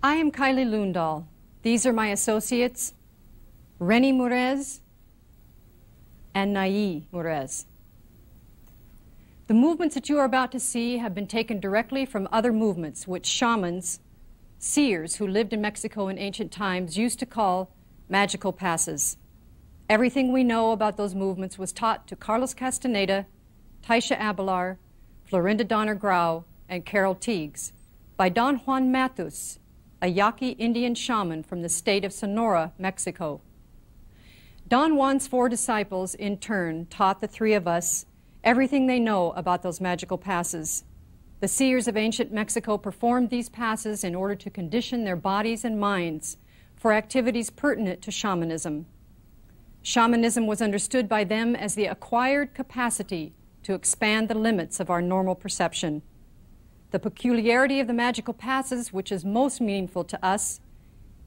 I am Kylie Lundahl. These are my associates, Renny Murez and Nai Murez. The movements that you are about to see have been taken directly from other movements which shamans, seers who lived in Mexico in ancient times, used to call magical passes. Everything we know about those movements was taught to Carlos Castaneda, Taisha Abelar, Florinda Donner Grau, and Carol Teagues by Don Juan Matus, a Yaqui Indian shaman from the state of Sonora, Mexico. Don Juan's 4 disciples, in turn, taught the 3 of us everything they know about those magical passes. The seers of ancient Mexico performed these passes in order to condition their bodies and minds for activities pertinent to shamanism. Shamanism was understood by them as the acquired capacity to expand the limits of our normal perception. The peculiarity of the magical passes, which is most meaningful to us,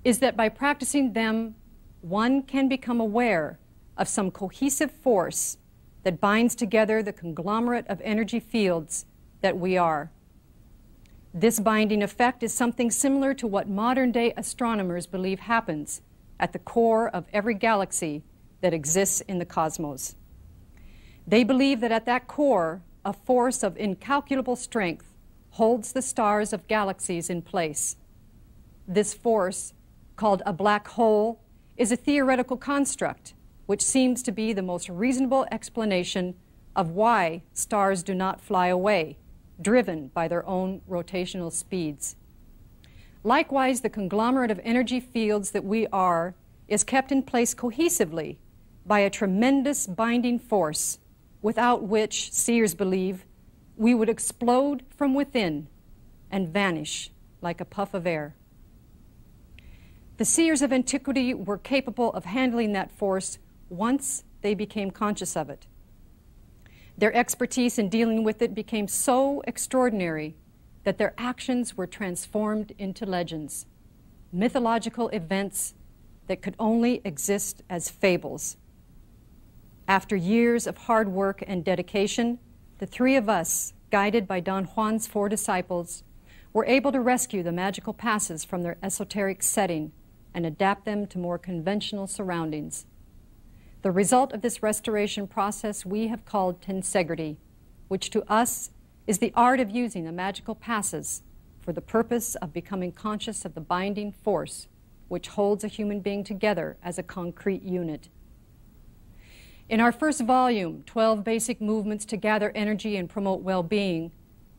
is that by practicing them, one can become aware of some cohesive force that binds together the conglomerate of energy fields that we are. This binding effect is something similar to what modern-day astronomers believe happens at the core of every galaxy that exists in the cosmos. They believe that at that core, a force of incalculable strength holds the stars of galaxies in place. This force, called a black hole, is a theoretical construct which seems to be the most reasonable explanation of why stars do not fly away, driven by their own rotational speeds. Likewise, the conglomerate of energy fields that we are is kept in place cohesively by a tremendous binding force without which, seers believe, we would explode from within and vanish like a puff of air. The seers of antiquity were capable of handling that force once they became conscious of it. Their expertise in dealing with it became so extraordinary that their actions were transformed into legends, mythological events that could only exist as fables. After years of hard work and dedication, the 3 of us, guided by Don Juan's 4 disciples, were able to rescue the magical passes from their esoteric setting and adapt them to more conventional surroundings. The result of this restoration process we have called tensegrity, which to us is the art of using the magical passes for the purpose of becoming conscious of the binding force which holds a human being together as a concrete unit. In our first volume, 12 Basic Movements to Gather Energy and Promote Well-Being,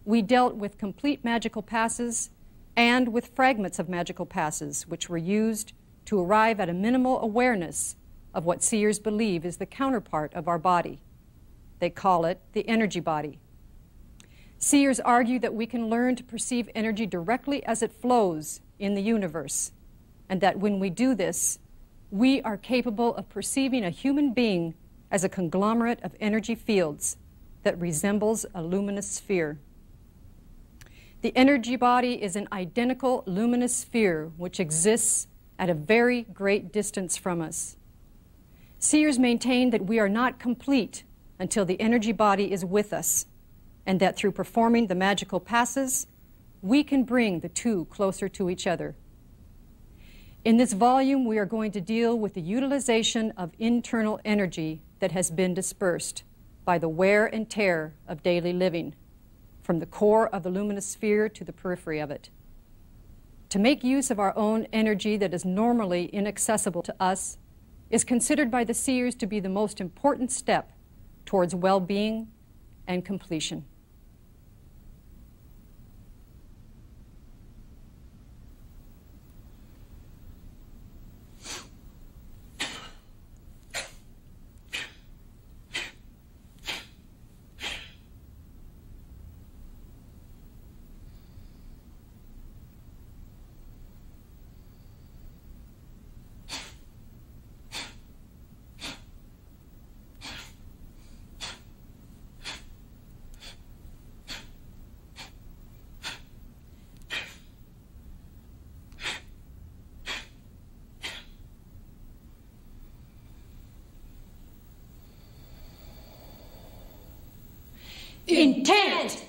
we dealt with complete magical passes and with fragments of magical passes which were used to arrive at a minimal awareness of what seers believe is the counterpart of our body. They call it the energy body. Seers argue that we can learn to perceive energy directly as it flows in the universe, and that when we do this, we are capable of perceiving a human being as a conglomerate of energy fields that resembles a luminous sphere. The energy body is an identical luminous sphere which exists at a very great distance from us. Seers maintain that we are not complete until the energy body is with us, and that through performing the magical passes, we can bring the 2 closer to each other. In this volume, we are going to deal with the utilization of internal energy that has been dispersed by the wear and tear of daily living, from the core of the luminous sphere to the periphery of it. To make use of our own energy that is normally inaccessible to us is considered by the seers to be the most important step towards well-being and completion. Intent!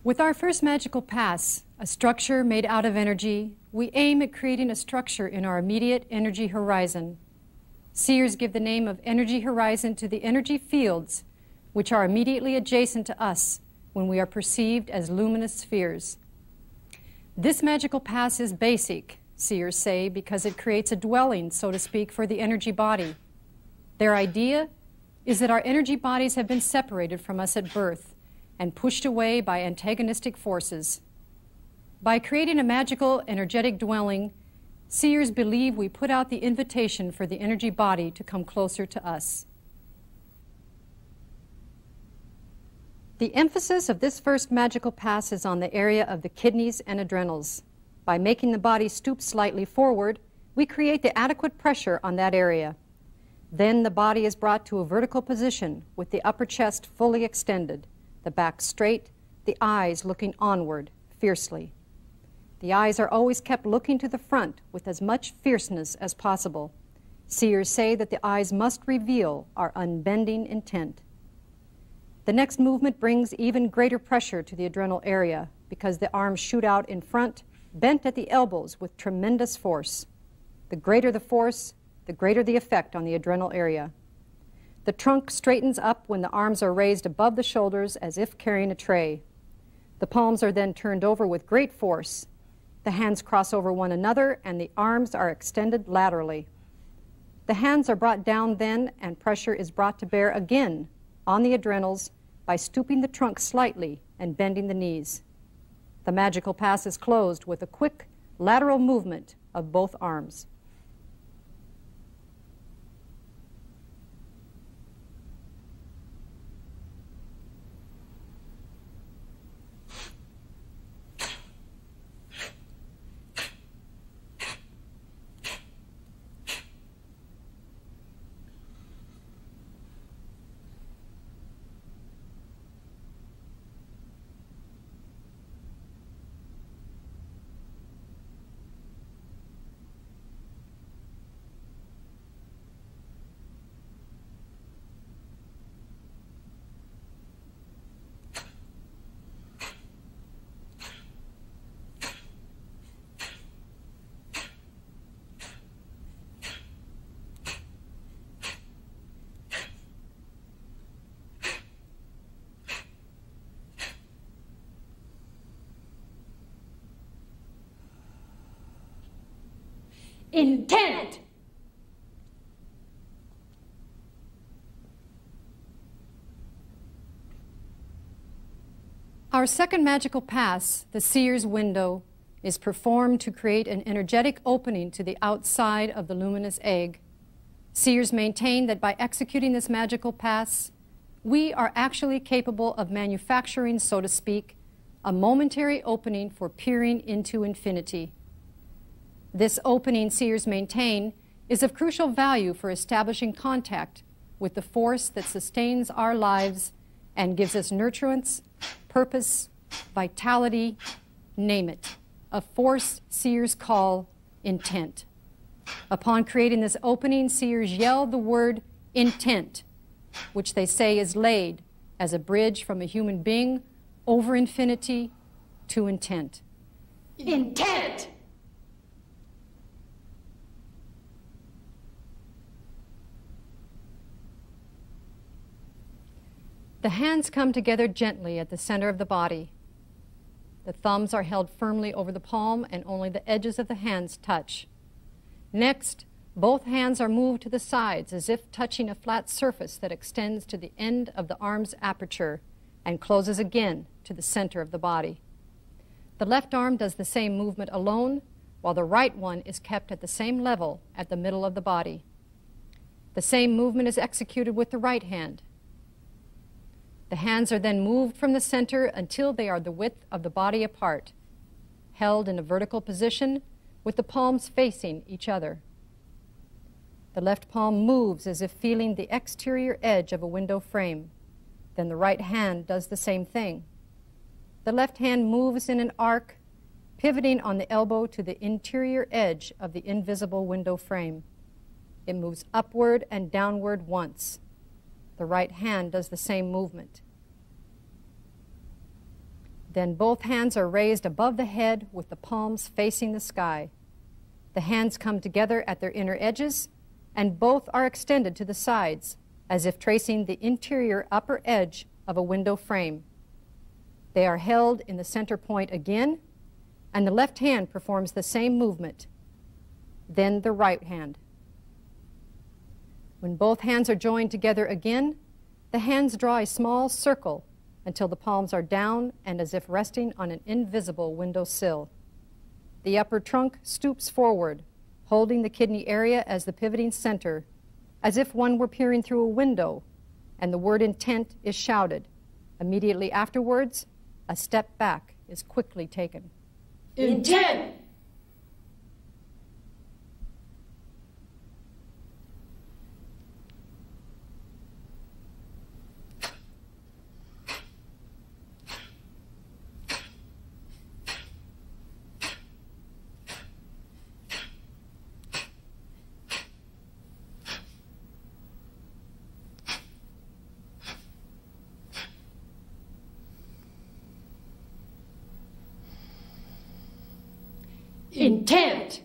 With our first magical pass, a structure made out of energy, we aim at creating a structure in our immediate energy horizon. Seers give the name of energy horizon to the energy fields which are immediately adjacent to us when we are perceived as luminous spheres. This magical pass is basic, seers say, because it creates a dwelling, so to speak, for the energy body. Their idea is that our energy bodies have been separated from us at birth and pushed away by antagonistic forces. By creating a magical, energetic dwelling, seers believe we put out the invitation for the energy body to come closer to us. The emphasis of this first magical pass is on the area of the kidneys and adrenals. By making the body stoop slightly forward, we create the adequate pressure on that area. Then the body is brought to a vertical position with the upper chest fully extended, the back straight, the eyes looking onward fiercely. The eyes are always kept looking to the front with as much fierceness as possible. Seers say that the eyes must reveal our unbending intent. The next movement brings even greater pressure to the adrenal area because the arms shoot out in front, bent at the elbows with tremendous force. The greater the force, the greater the effect on the adrenal area. The trunk straightens up when the arms are raised above the shoulders as if carrying a tray. The palms are then turned over with great force. The hands cross over one another and the arms are extended laterally. The hands are brought down then and pressure is brought to bear again on the adrenals by stooping the trunk slightly and bending the knees. The magical pass is closed with a quick lateral movement of both arms. Intent! Our second magical pass, the seer's window, is performed to create an energetic opening to the outside of the luminous egg. Seers maintain that by executing this magical pass, we are actually capable of manufacturing, so to speak, a momentary opening for peering into infinity. This opening, seers maintain, is of crucial value for establishing contact with the force that sustains our lives and gives us nurturance, purpose, vitality, name it. A force seers call intent. Upon creating this opening, seers yell the word intent, which they say is laid as a bridge from a human being over infinity to intent. Intent! The hands come together gently at the center of the body. The thumbs are held firmly over the palm and only the edges of the hands touch. Next, both hands are moved to the sides as if touching a flat surface that extends to the end of the arm's aperture and closes again to the center of the body. The left arm does the same movement alone, while the right one is kept at the same level at the middle of the body. The same movement is executed with the right hand. The hands are then moved from the center until they are the width of the body apart, held in a vertical position with the palms facing each other. The left palm moves as if feeling the exterior edge of a window frame. Then the right hand does the same thing. The left hand moves in an arc, pivoting on the elbow to the interior edge of the invisible window frame. It moves upward and downward once. The right hand does the same movement. Then both hands are raised above the head with the palms facing the sky. The hands come together at their inner edges, and both are extended to the sides, as if tracing the interior upper edge of a window frame. They are held in the center point again, and the left hand performs the same movement. Then the right hand. When both hands are joined together again, the hands draw a small circle until the palms are down and as if resting on an invisible window sill. The upper trunk stoops forward, holding the kidney area as the pivoting center, as if one were peering through a window, and the word intent is shouted. Immediately afterwards, a step back is quickly taken. Intent! Intent!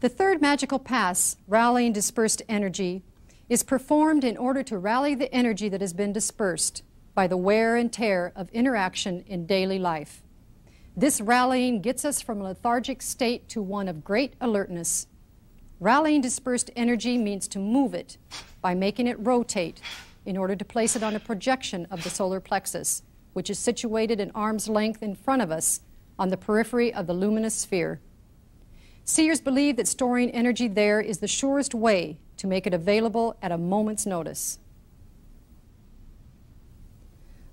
The third magical pass, rallying dispersed energy, is performed in order to rally the energy that has been dispersed by the wear and tear of interaction in daily life. This rallying gets us from a lethargic state to one of great alertness. Rallying dispersed energy means to move it by making it rotate in order to place it on a projection of the solar plexus, which is situated an arm's length in front of us on the periphery of the luminous sphere. Seers believe that storing energy there is the surest way to make it available at a moment's notice.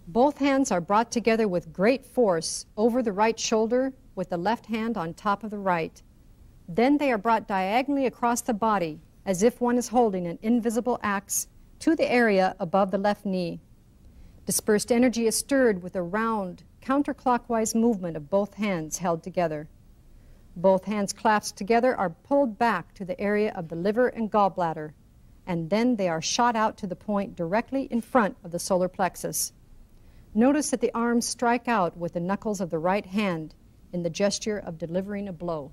Both hands are brought together with great force over the right shoulder with the left hand on top of the right. Then they are brought diagonally across the body as if one is holding an invisible axe to the area above the left knee. Dispersed energy is stirred with a round, counterclockwise movement of both hands held together. Both hands clasped together are pulled back to the area of the liver and gallbladder, and then they are shot out to the point directly in front of the solar plexus. Notice that the arms strike out with the knuckles of the right hand in the gesture of delivering a blow.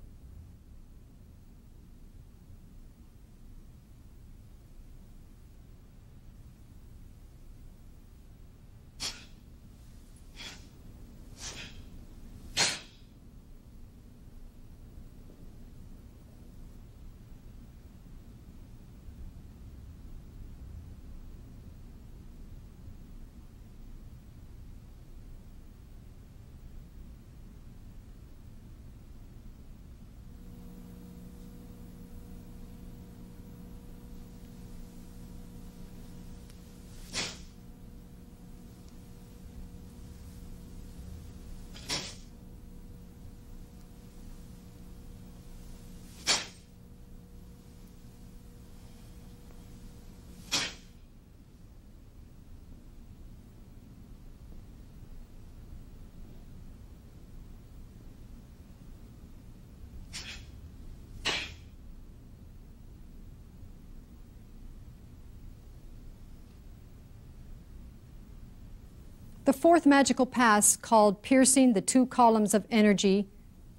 The fourth magical pass, called piercing the two columns of energy,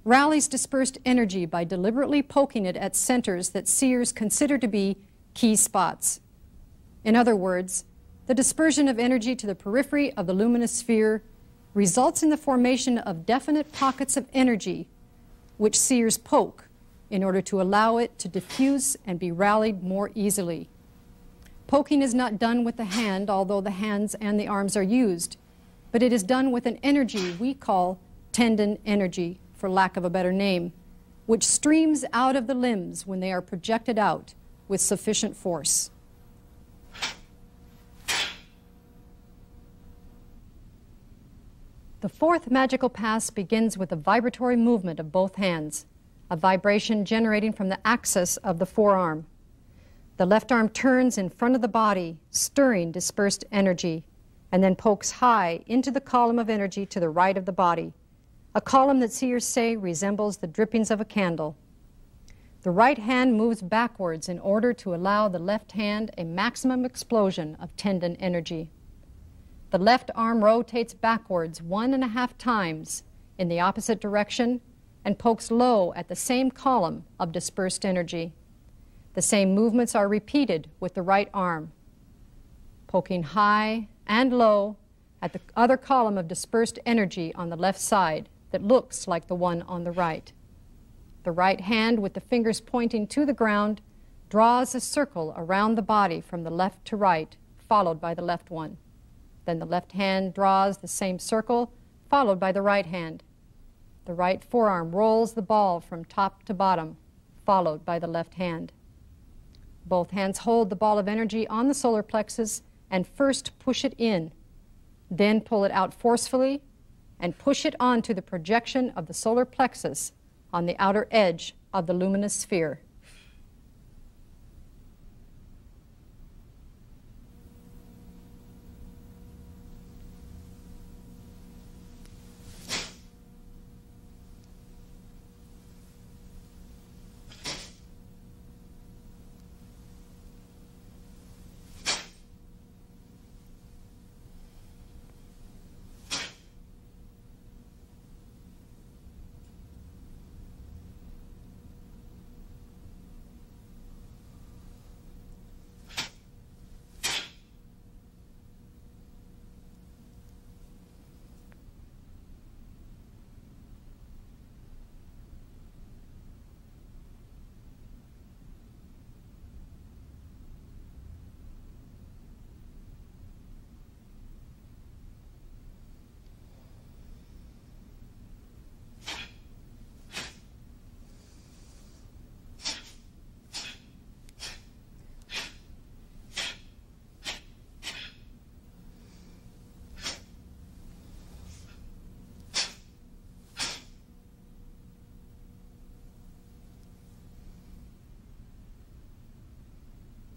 rallies dispersed energy by deliberately poking it at centers that seers consider to be key spots. In other words, the dispersion of energy to the periphery of the luminous sphere results in the formation of definite pockets of energy, which seers poke in order to allow it to diffuse and be rallied more easily. Poking is not done with the hand, although the hands and the arms are used, but it is done with an energy we call tendon energy, for lack of a better name, which streams out of the limbs when they are projected out with sufficient force. The fourth magical pass begins with a vibratory movement of both hands, a vibration generating from the axis of the forearm. The left arm turns in front of the body, stirring dispersed energy, and then pokes high into the column of energy to the right of the body, a column that seers say resembles the drippings of a candle. The right hand moves backwards in order to allow the left hand a maximum explosion of tendon energy. The left arm rotates backwards 1.5 times in the opposite direction and pokes low at the same column of dispersed energy. The same movements are repeated with the right arm, poking high and low at the other column of dispersed energy on the left side that looks like the one on the right. The right hand, with the fingers pointing to the ground, draws a circle around the body from the left to right, followed by the left one. Then the left hand draws the same circle, followed by the right hand. The right forearm rolls the ball from top to bottom, followed by the left hand. Both hands hold the ball of energy on the solar plexus and first push it in, then pull it out forcefully and push it onto the projection of the solar plexus on the outer edge of the luminous sphere.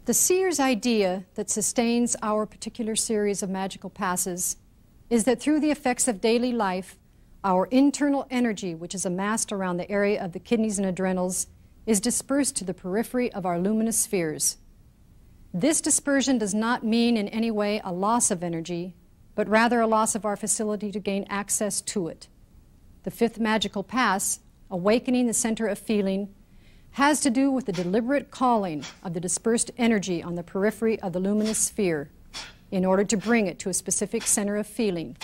The seer's idea that sustains our particular series of magical passes is that through the effects of daily life, our internal energy, which is amassed around the area of the kidneys and adrenals, is dispersed to the periphery of our luminous spheres. This dispersion does not mean in any way a loss of energy, but rather a loss of our facility to gain access to it. The fifth magical pass, awakening the center of feeling, has to do with the deliberate calling of the dispersed energy on the periphery of the luminous sphere in order to bring it to a specific center of feeling,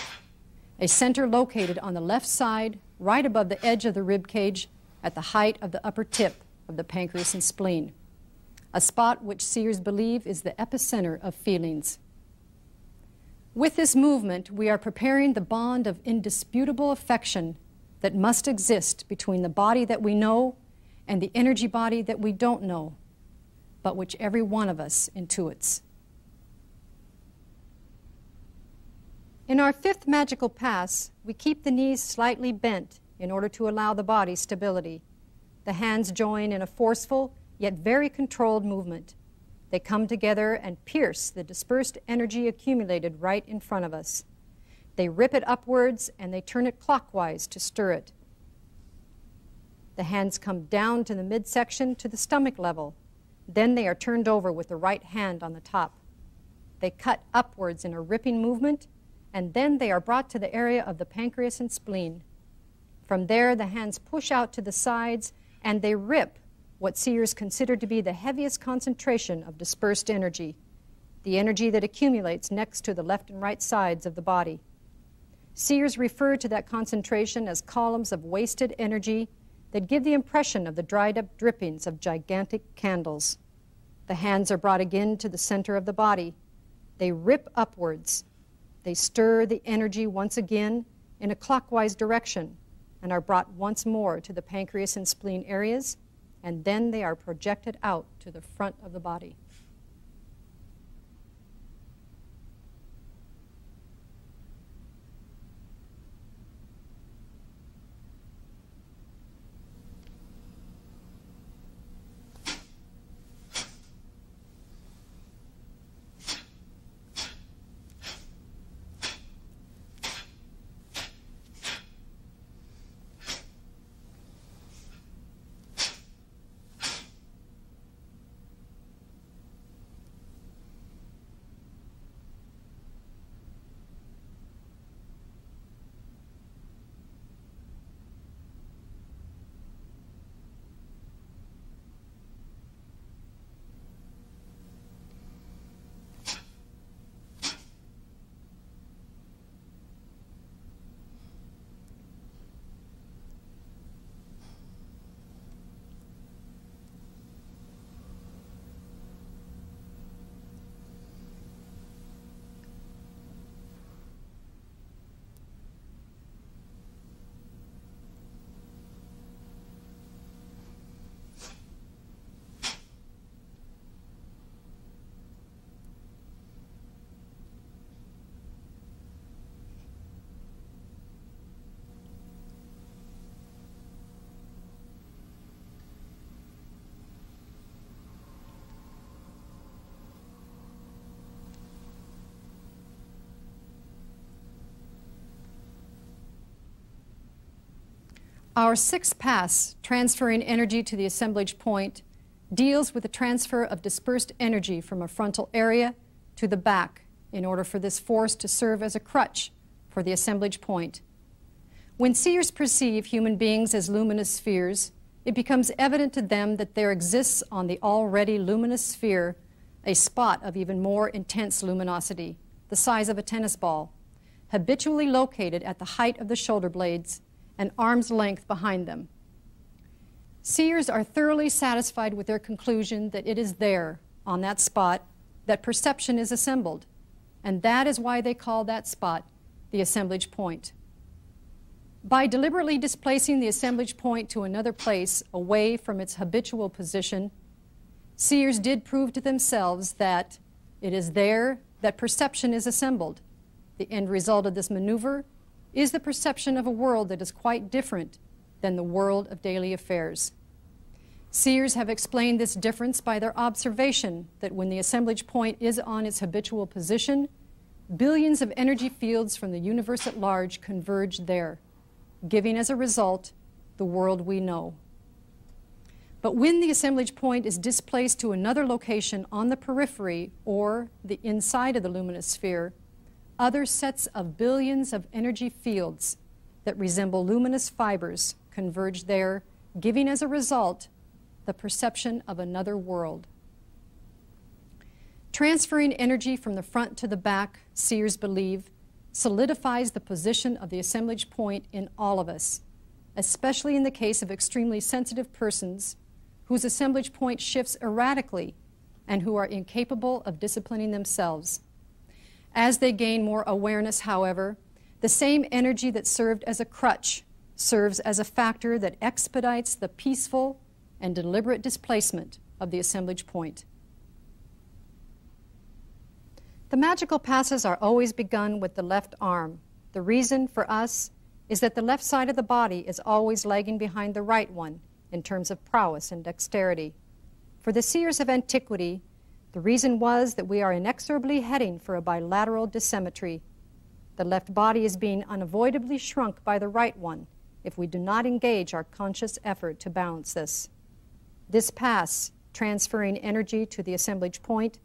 a center located on the left side, right above the edge of the rib cage, at the height of the upper tip of the pancreas and spleen, a spot which seers believe is the epicenter of feelings. With this movement, we are preparing the bond of indisputable affection that must exist between the body that we know and the energy body that we don't know, but which every one of us intuits. In our fifth magical pass, we keep the knees slightly bent in order to allow the body stability. The hands join in a forceful yet very controlled movement. They come together and pierce the dispersed energy accumulated right in front of us. They rip it upwards and they turn it clockwise to stir it. The hands come down to the midsection to the stomach level. Then they are turned over with the right hand on the top. They cut upwards in a ripping movement, and then they are brought to the area of the pancreas and spleen. From there, the hands push out to the sides, and they rip what seers consider to be the heaviest concentration of dispersed energy, the energy that accumulates next to the left and right sides of the body. Seers refer to that concentration as columns of wasted energy that give the impression of the dried-up drippings of gigantic candles. The hands are brought again to the center of the body. They rip upwards. They stir the energy once again in a clockwise direction and are brought once more to the pancreas and spleen areas, and then they are projected out to the front of the body. Our sixth pass, transferring energy to the assemblage point, deals with the transfer of dispersed energy from a frontal area to the back in order for this force to serve as a crutch for the assemblage point. When seers perceive human beings as luminous spheres, it becomes evident to them that there exists on the already luminous sphere a spot of even more intense luminosity, the size of a tennis ball, habitually located at the height of the shoulder blades and arm's length behind them. Seers are thoroughly satisfied with their conclusion that it is there, on that spot, that perception is assembled, and that is why they call that spot the assemblage point. By deliberately displacing the assemblage point to another place away from its habitual position, seers did prove to themselves that it is there that perception is assembled. The end result of this maneuver is the perception of a world that is quite different than the world of daily affairs. Seers have explained this difference by their observation that when the assemblage point is on its habitual position, billions of energy fields from the universe at large converge there, giving as a result the world we know. But when the assemblage point is displaced to another location on the periphery or the inside of the luminous sphere, other sets of billions of energy fields that resemble luminous fibers converge there, giving as a result the perception of another world. Transferring energy from the front to the back, seers believe, solidifies the position of the assemblage point in all of us, especially in the case of extremely sensitive persons whose assemblage point shifts erratically and who are incapable of disciplining themselves. As they gain more awareness, however, the same energy that served as a crutch serves as a factor that expedites the peaceful and deliberate displacement of the assemblage point. The magical passes are always begun with the left arm. The reason for us is that the left side of the body is always lagging behind the right one in terms of prowess and dexterity. For the seers of antiquity, the reason was that we are inexorably heading for a bilateral dissymmetry. The left body is being unavoidably shrunk by the right one if we do not engage our conscious effort to balance this. This pass, transferring energy to the assemblage point,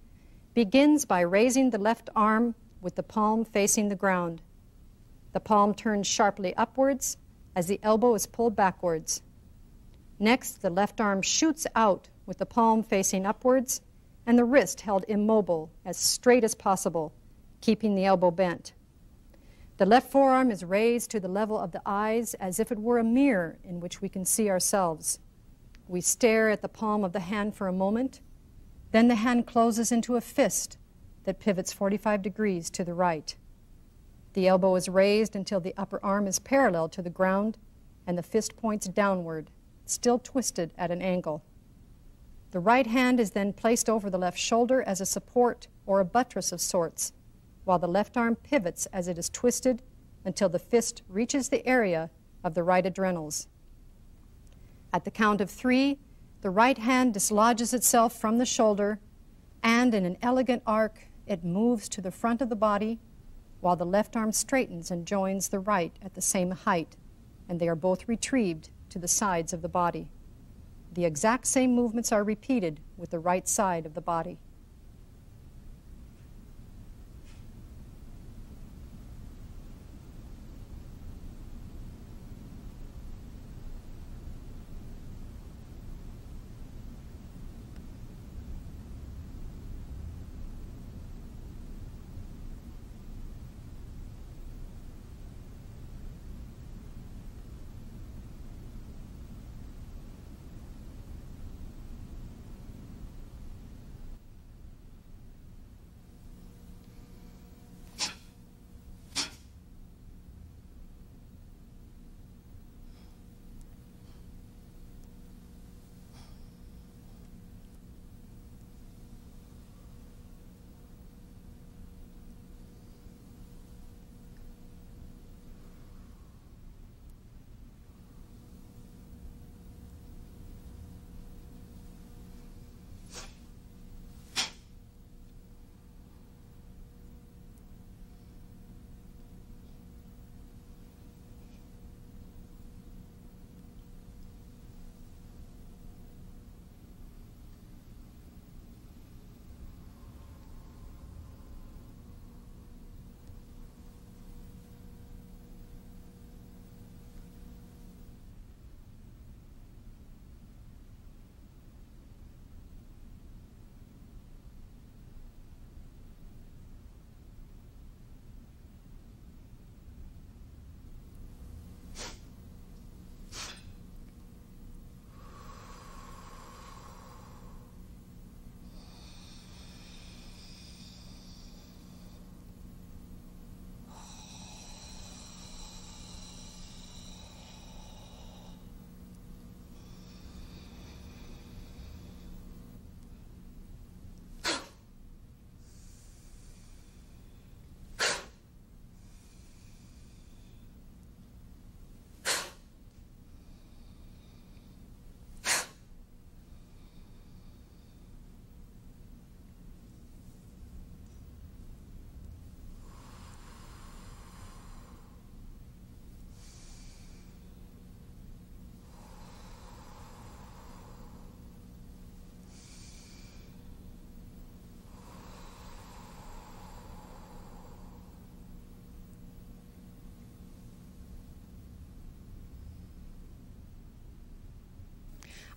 begins by raising the left arm with the palm facing the ground. The palm turns sharply upwards as the elbow is pulled backwards. Next, the left arm shoots out with the palm facing upwards and the wrist held immobile, as straight as possible, keeping the elbow bent. The left forearm is raised to the level of the eyes as if it were a mirror in which we can see ourselves. We stare at the palm of the hand for a moment, then the hand closes into a fist that pivots 45 degrees to the right. The elbow is raised until the upper arm is parallel to the ground and the fist points downward, still twisted at an angle. The right hand is then placed over the left shoulder as a support or a buttress of sorts, while the left arm pivots as it is twisted until the fist reaches the area of the right adrenals. At the count of 3, the right hand dislodges itself from the shoulder, and in an elegant arc, it moves to the front of the body, while the left arm straightens and joins the right at the same height, and they are both retrieved to the sides of the body. The exact same movements are repeated with the right side of the body.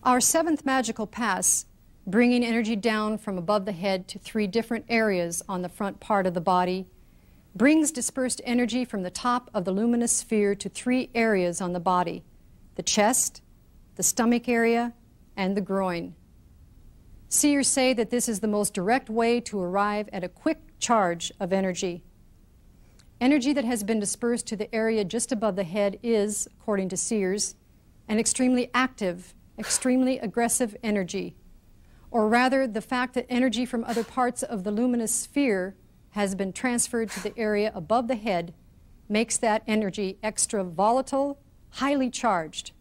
Our seventh magical pass, bringing energy down from above the head to 3 different areas on the front part of the body, brings dispersed energy from the top of the luminous sphere to 3 areas on the body: the chest, the stomach area, and the groin. Seers say that this is the most direct way to arrive at a quick charge of energy. Energy that has been dispersed to the area just above the head is, according to seers, an extremely active, extremely aggressive energy. Or rather, the fact that energy from other parts of the luminous sphere has been transferred to the area above the head makes that energy extra volatile, highly charged.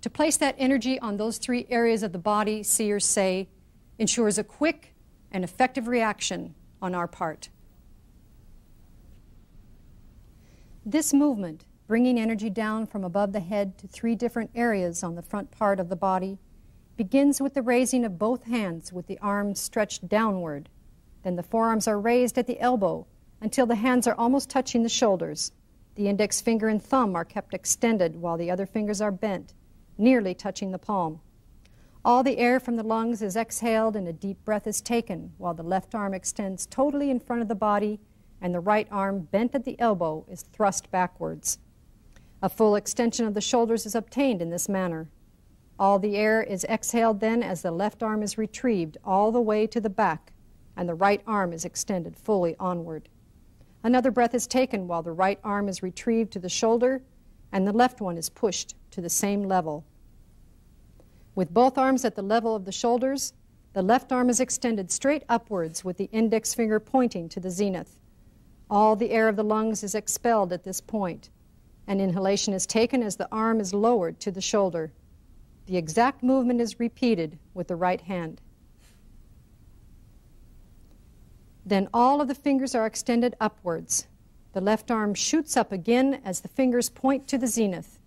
To place that energy on those 3 areas of the body, seers say, ensures a quick and effective reaction on our part. This movement, bringing energy down from above the head to 3 different areas on the front part of the body, begins with the raising of both hands with the arms stretched downward. Then the forearms are raised at the elbow until the hands are almost touching the shoulders. The index finger and thumb are kept extended while the other fingers are bent, nearly touching the palm. All the air from the lungs is exhaled and a deep breath is taken while the left arm extends totally in front of the body and the right arm, bent at the elbow, is thrust backwards. A full extension of the shoulders is obtained in this manner. All the air is exhaled then as the left arm is retrieved all the way to the back and the right arm is extended fully onward. Another breath is taken while the right arm is retrieved to the shoulder and the left one is pushed to the same level. With both arms at the level of the shoulders, the left arm is extended straight upwards with the index finger pointing to the zenith. All the air of the lungs is expelled at this point. An inhalation is taken as the arm is lowered to the shoulder. The exact movement is repeated with the right hand. Then all of the fingers are extended upwards. The left arm shoots up again as the fingers point to the zenith.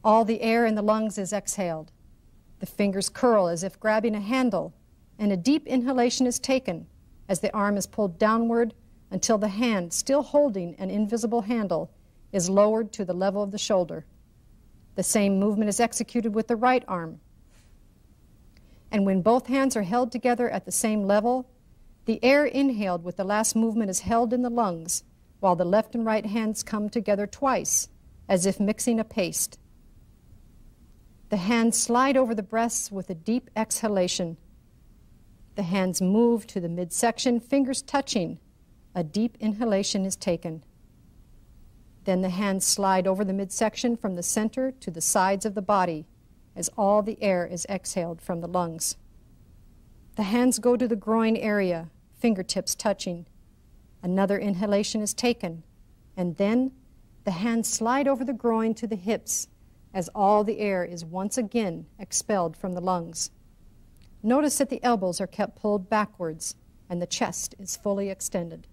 All the air in the lungs is exhaled. The fingers curl as if grabbing a handle, and a deep inhalation is taken as the arm is pulled downward until the hand, still holding an invisible handle, is lowered to the level of the shoulder. The same movement is executed with the right arm. And when both hands are held together at the same level, the air inhaled with the last movement is held in the lungs, while the left and right hands come together twice, as if mixing a paste. The hands slide over the breasts with a deep exhalation. The hands move to the midsection, fingers touching. A deep inhalation is taken. Then the hands slide over the midsection from the center to the sides of the body as all the air is exhaled from the lungs. The hands go to the groin area, fingertips touching. Another inhalation is taken, and then the hands slide over the groin to the hips as all the air is once again expelled from the lungs. Notice that the elbows are kept pulled backwards and the chest is fully extended.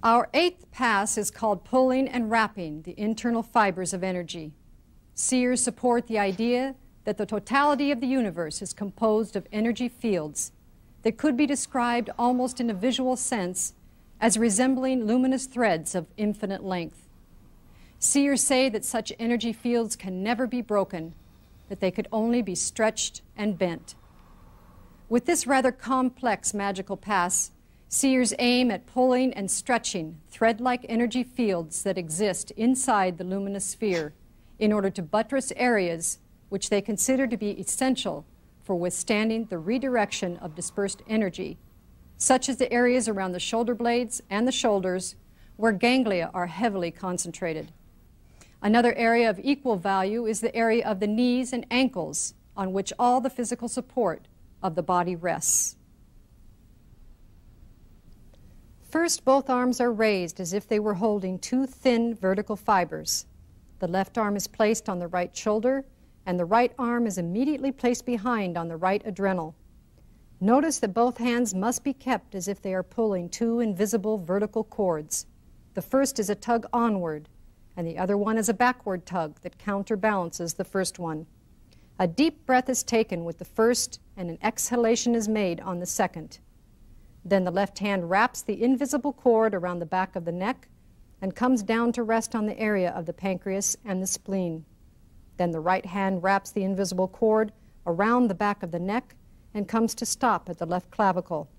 Our eighth pass is called pulling and wrapping the internal fibers of energy. Seers support the idea that the totality of the universe is composed of energy fields that could be described almost in a visual sense as resembling luminous threads of infinite length. Seers say that such energy fields can never be broken, that they could only be stretched and bent. With this rather complex magical pass, seers aim at pulling and stretching thread-like energy fields that exist inside the luminous sphere in order to buttress areas which they consider to be essential for withstanding the redirection of dispersed energy, such as the areas around the shoulder blades and the shoulders where ganglia are heavily concentrated. Another area of equal value is the area of the knees and ankles on which all the physical support of the body rests. First, both arms are raised as if they were holding two thin vertical fibers. The left arm is placed on the right shoulder, and the right arm is immediately placed behind on the right adrenal. Notice that both hands must be kept as if they are pulling two invisible vertical cords. The first is a tug onward, and the other one is a backward tug that counterbalances the first one. A deep breath is taken with the first, and an exhalation is made on the second. Then the left hand wraps the invisible cord around the back of the neck and comes down to rest on the area of the pancreas and the spleen. Then the right hand wraps the invisible cord around the back of the neck and comes to stop at the left clavicle.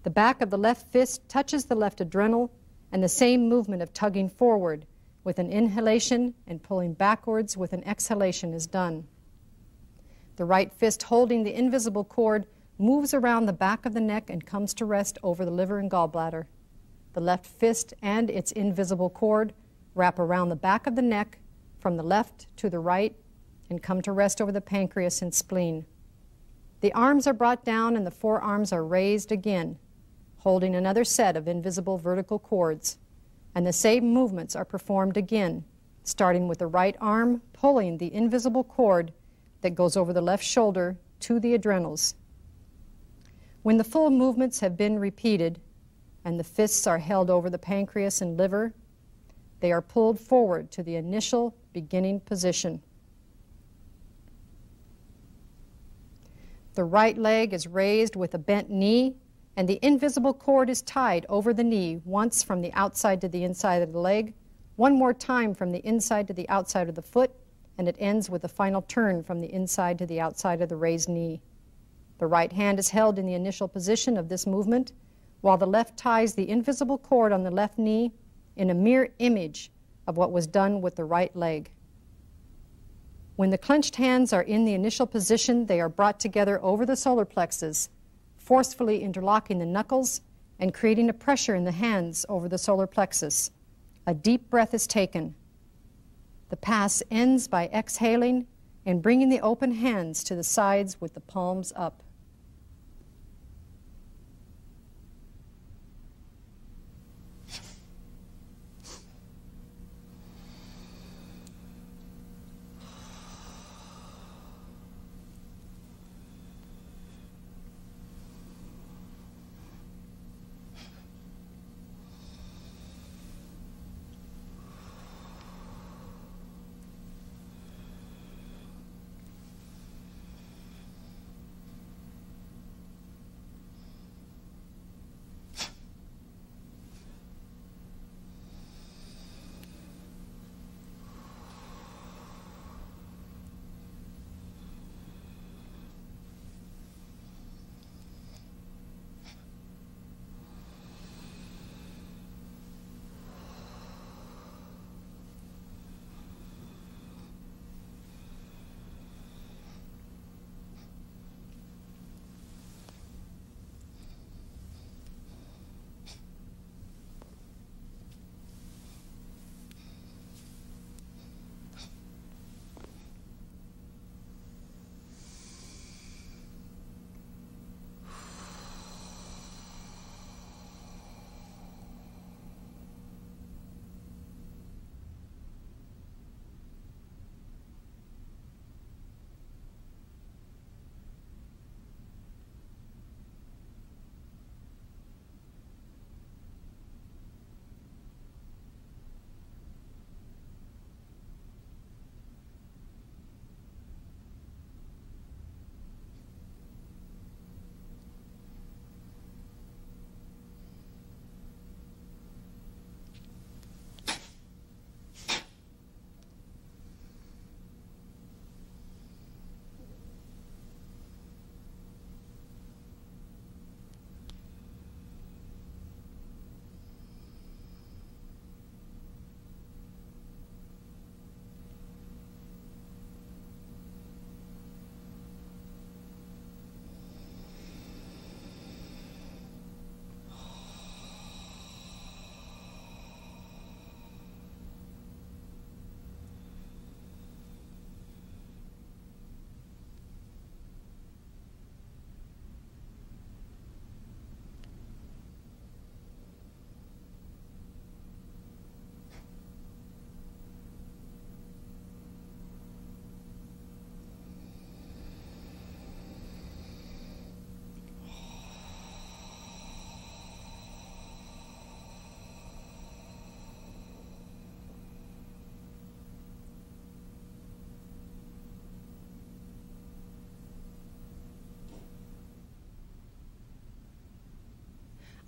The back of the left fist touches the left adrenal, and the same movement of tugging forward with an inhalation and pulling backwards with an exhalation is done. The right fist holding the invisible cord moves around the back of the neck and comes to rest over the liver and gallbladder. The left fist and its invisible cord wrap around the back of the neck from the left to the right and come to rest over the pancreas and spleen. The arms are brought down and the forearms are raised again, holding another set of invisible vertical cords, and the same movements are performed again, starting with the right arm pulling the invisible cord that goes over the left shoulder to the adrenals. When the full movements have been repeated and the fists are held over the pancreas and liver, they are pulled forward to the initial beginning position. The right leg is raised with a bent knee, and the invisible cord is tied over the knee once from the outside to the inside of the leg, one more time from the inside to the outside of the foot, and it ends with a final turn from the inside to the outside of the raised knee. The right hand is held in the initial position of this movement, while the left ties the invisible cord on the left knee in a mirror image of what was done with the right leg. When the clenched hands are in the initial position, they are brought together over the solar plexus, forcefully interlocking the knuckles and creating a pressure in the hands over the solar plexus. A deep breath is taken. The pass ends by exhaling and bringing the open hands to the sides with the palms up.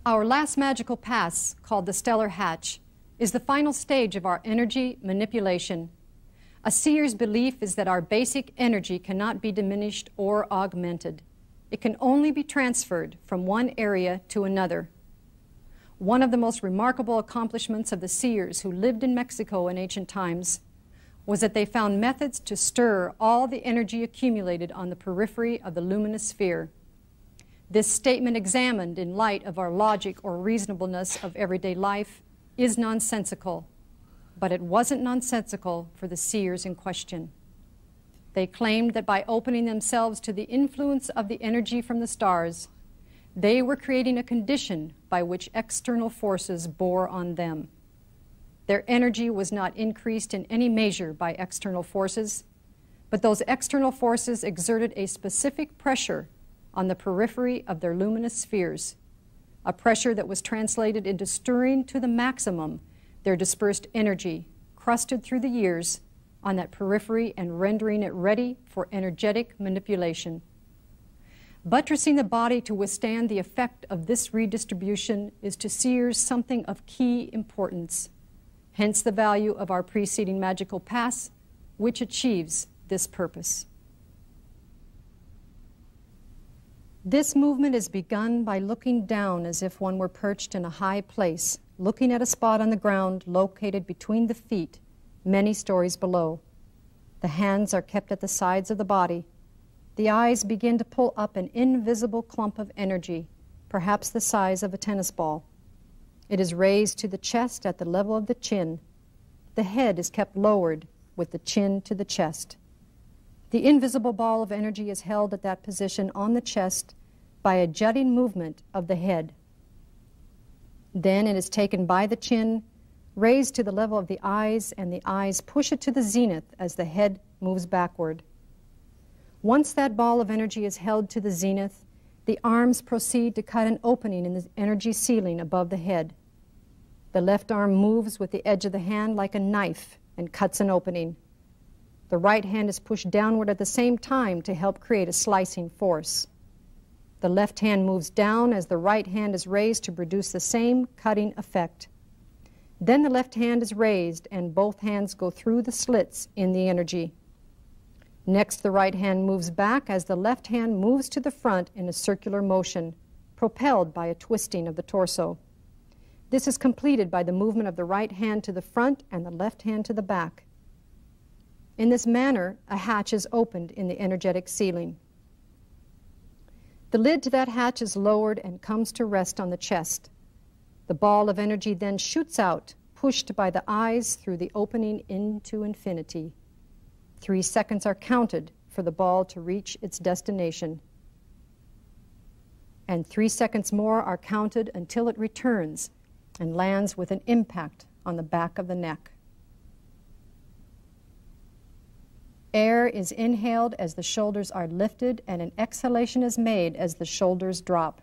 Our last magical pass, called the stellar hatch, is the final stage of our energy manipulation. A seer's belief is that our basic energy cannot be diminished or augmented. It can only be transferred from one area to another. One of the most remarkable accomplishments of the seers who lived in Mexico in ancient times was that they found methods to stir all the energy accumulated on the periphery of the luminous sphere. This statement, examined in light of our logic or reasonableness of everyday life, is nonsensical, but it wasn't nonsensical for the seers in question. They claimed that by opening themselves to the influence of the energy from the stars, they were creating a condition by which external forces bore on them. Their energy was not increased in any measure by external forces, but those external forces exerted a specific pressure on the periphery of their luminous spheres, a pressure that was translated into stirring to the maximum their dispersed energy, crusted through the years on that periphery and rendering it ready for energetic manipulation. Buttressing the body to withstand the effect of this redistribution is to seers something of key importance, hence the value of our preceding magical pass, which achieves this purpose. This movement is begun by looking down as if one were perched in a high place, looking at a spot on the ground located between the feet, many stories below. The hands are kept at the sides of the body. The eyes begin to pull up an invisible clump of energy, perhaps the size of a tennis ball. It is raised to the chest at the level of the chin. The head is kept lowered with the chin to the chest. The invisible ball of energy is held at that position on the chest by a jutting movement of the head. Then it is taken by the chin, raised to the level of the eyes, and the eyes push it to the zenith as the head moves backward. Once that ball of energy is held to the zenith, the arms proceed to cut an opening in the energy ceiling above the head. The left arm moves with the edge of the hand like a knife and cuts an opening. The right hand is pushed downward at the same time to help create a slicing force. The left hand moves down as the right hand is raised to produce the same cutting effect. Then the left hand is raised and both hands go through the slits in the energy. Next, the right hand moves back as the left hand moves to the front in a circular motion, propelled by a twisting of the torso. This is completed by the movement of the right hand to the front and the left hand to the back. In this manner, a hatch is opened in the energetic ceiling. The lid to that hatch is lowered and comes to rest on the chest. The ball of energy then shoots out, pushed by the eyes through the opening into infinity. 3 seconds are counted for the ball to reach its destination. And 3 seconds more are counted until it returns and lands with an impact on the back of the neck. Air is inhaled as the shoulders are lifted, and an exhalation is made as the shoulders drop.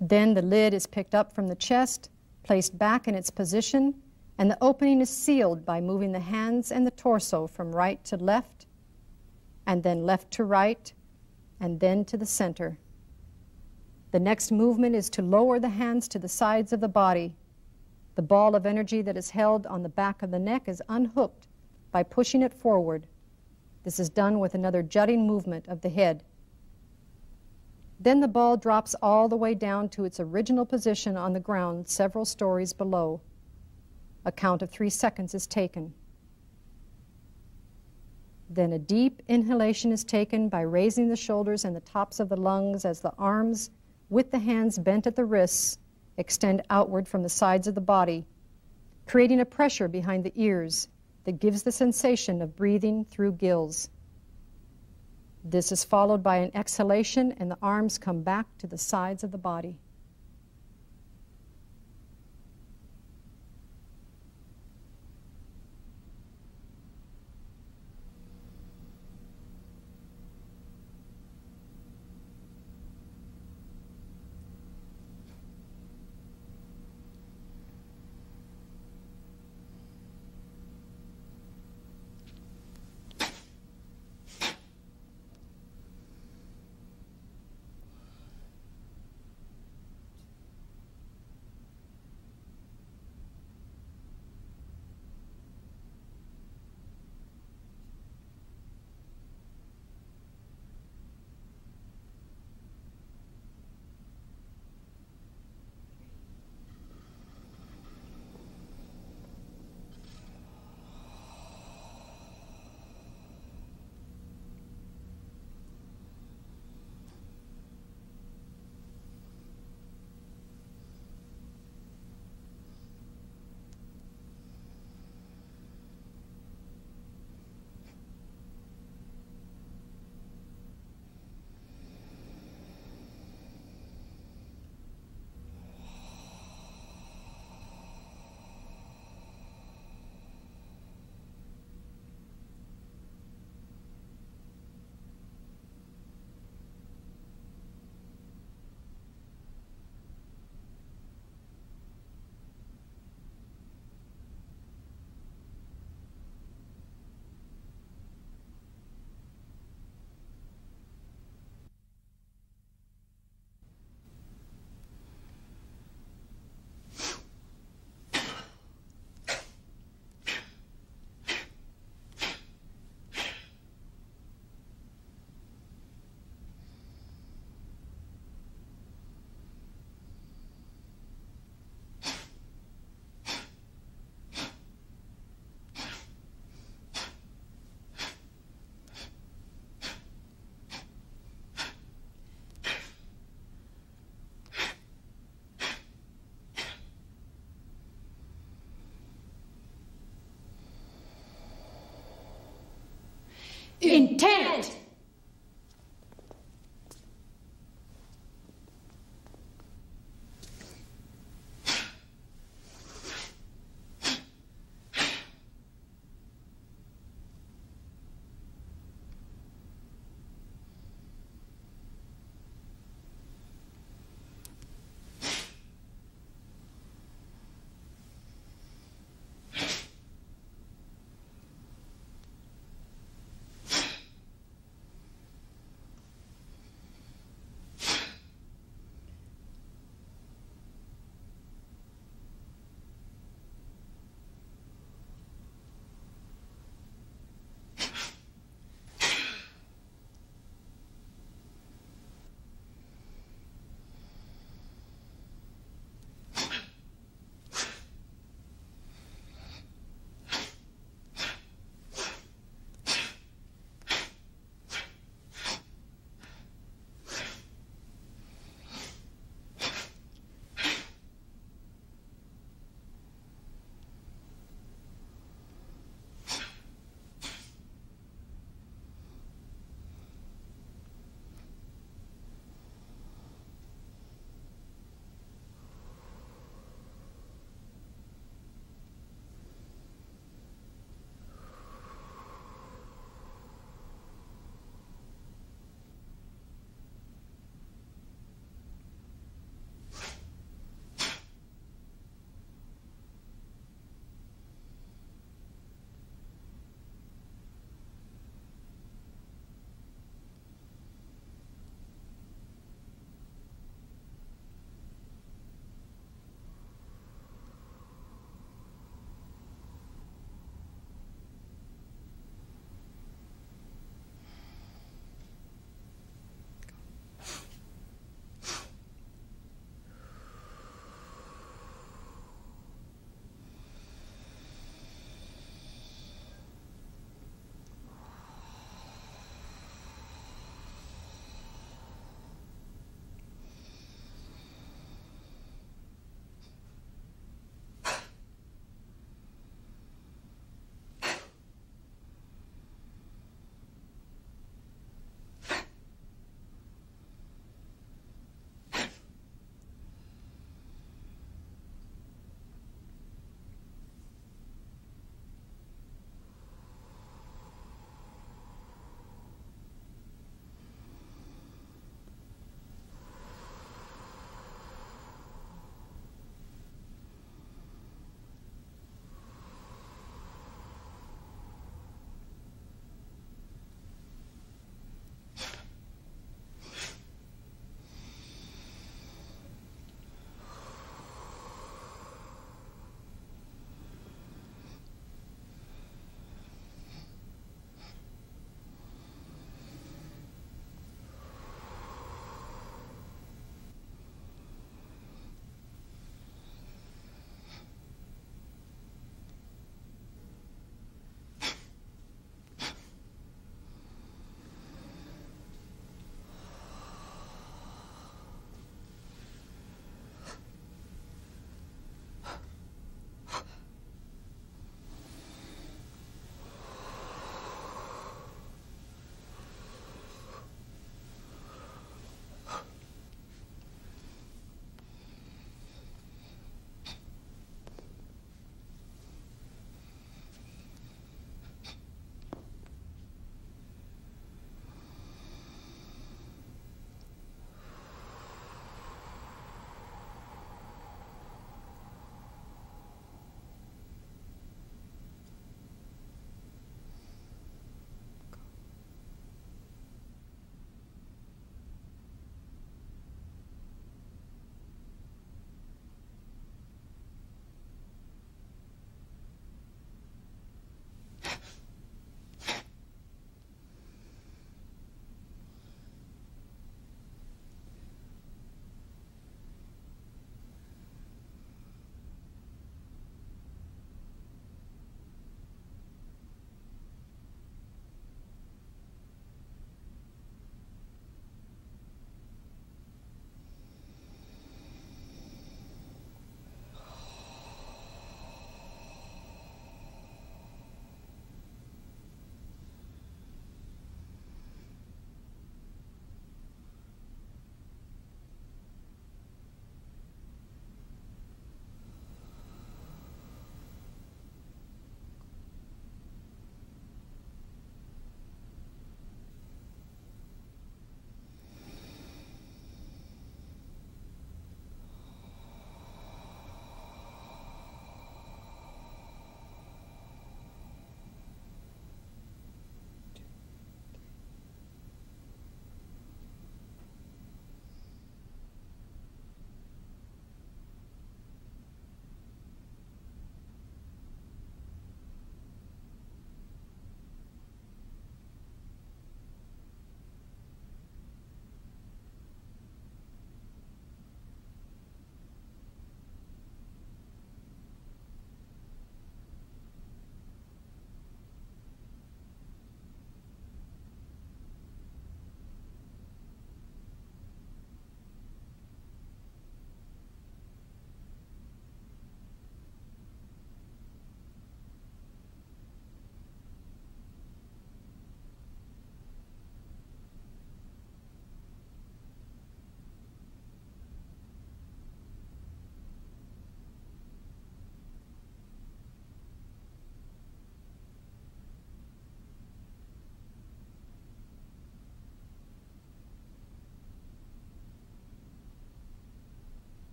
Then the lid is picked up from the chest, placed back in its position, and the opening is sealed by moving the hands and the torso from right to left, and then left to right, and then to the center. The next movement is to lower the hands to the sides of the body. The ball of energy that is held on the back of the neck is unhooked by pushing it forward. This is done with another jutting movement of the head. Then the ball drops all the way down to its original position on the ground several stories below. A count of 3 seconds is taken. Then a deep inhalation is taken by raising the shoulders and the tops of the lungs as the arms, with the hands bent at the wrists, extend outward from the sides of the body, creating a pressure behind the ears that gives the sensation of breathing through gills. This is followed by an exhalation, and the arms come back to the sides of the body. Intent!